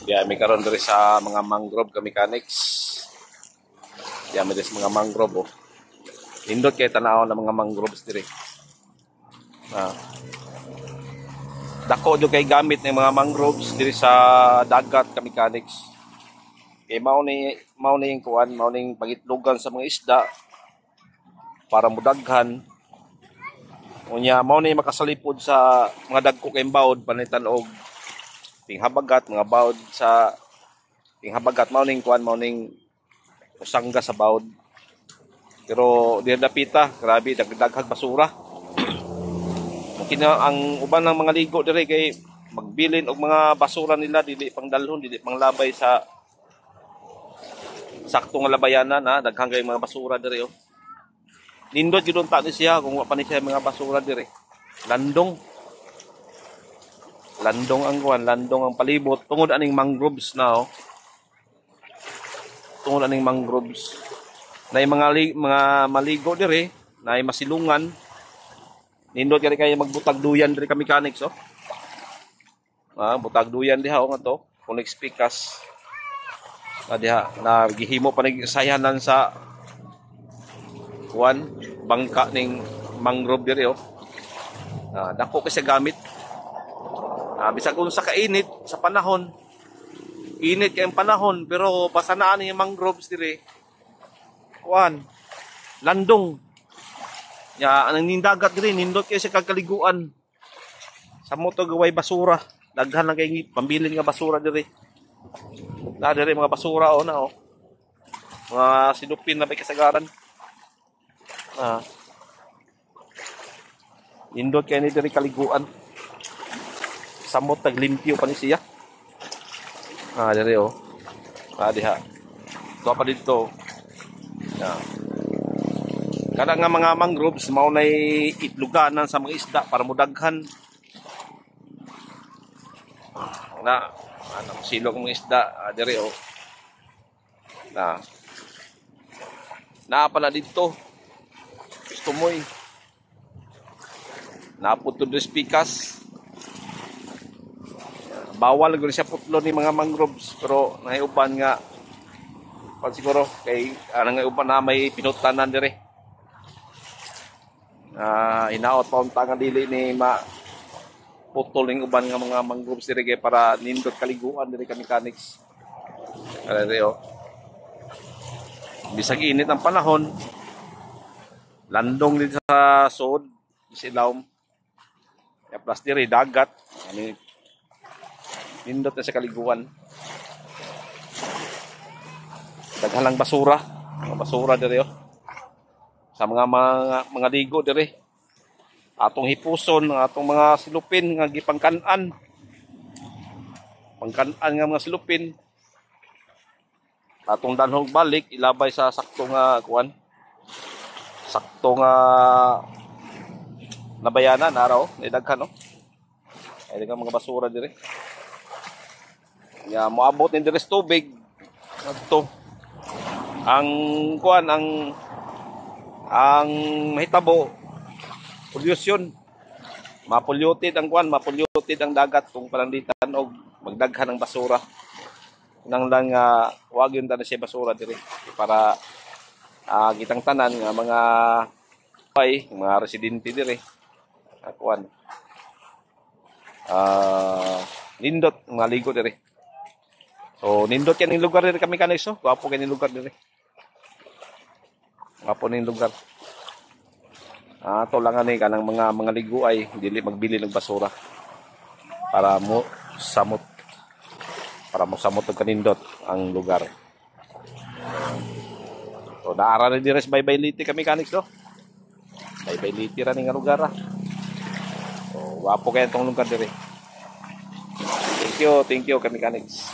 Yeah, may karon diri sa mga mangrove ka mechanics. Yeah, may mga mangrove oh. Indot kay tanaw ng mga mangroves diri. Dako do kay gamit ng mga mangroves diri sa dagat ka mechanics. Kay mao ni yung kuan, mao ning pagitlugan sa mga isda para mudaghan. Unya mao ni makasalipod sa mga dagko kay bawod panitan og tinghabagat, mga bawod sa tinghabagat, mao ning kuan, mao ning usangga sa bawod. Pero di napita, grabe dagdaghag basura. Mungkin ang uban ng mga ligo diri kay magbilin og mga basura nila dili pang dalhon, dili pang labay sa saktong labayanan ha, daghang kay mga basura diri oh. Nindot gyud unta ni siya kung wa pa ni siya mga basura diri. Landong ang kuan, landong ang palibot tungod aning mangroves na oh. Tungod aning mangroves. Nay mga maligo diri, nay masilungan. Nindot kay kay magbutag duyan diri ka mechanics oh. Butag duyan diha oh nga to, Conex Picas. Diha na gihimo pa ning sayanan sa kuan, bangka ning mangrove diri oh. Dako kasi gamit. Bisag kung sa kainit sa panahon. Init kay ang panahon pero basanaan ni mangroves diri. Kuan, landong. Ya, anang nindagat diri, nindot kay sa kakaliguan. Sa moto gaway basura, daghan lang kay pambilin nga basura diri. Na diri mga basura oh na oh. Mga sinupin na may kasagaran. Nindot kay ni diri kaliguan. Samot taglimpyo pa ni siya. Diri oh. Diha. Ito pa dito. Kada nga mga mangroves mao nay itluganan sa mga isda para mudaghan. Silog mga isda diri oh. Naapa na dito. Gusto mo eh. Naputod des pikas. Bawal gud siya putlo ni mga mangroves pero naiuban nga siguro kay nga uban na may pinutanan diri. Inaot pa unta nga dili ni putol ning uban nga mga mangroves diri kay para nindot kaliguan diri ka mechanics. Diri oh. Bisag init ang panahon, landong din sa sod, silawm. Ya plus diri dagat, nindot na sa kaliguan. Daghalang basura, mga basura diri oh. Sa mga ligo diri. Atong hipuson, atong mga silupin nga gipangkan-an. Pangkan-an nga mga silupin. Atong danhog balik ilabay sa sakto nga kuan. Sakto nga nabayanan araw, nidaghan no. Ay nga mga basura diri. Ya moabot ni diri sa tubig. Adto. Ang kuan ang mahitabo pollution. Mapolluted ang kuan, mapolluted ang dagat kung palanditan og magdaghan ng basura. Nang lang wag yun na siya basura diri para gitang tanan nga mga mga residente diri kuan nindot maligo diri. So nindot yan yung lugar diri kami kanis so gwapo kay lugar diri. Gwapo ning lugar. To lang ani kanang mga ligo ay dili magbili ng basura para mo samot og kanindot ang lugar. So naara na diri sa Baybayliti kami mechanics do. Baybayliti ra ning lugar. So wapo kay tong lugar diri. Thank you kami mechanics.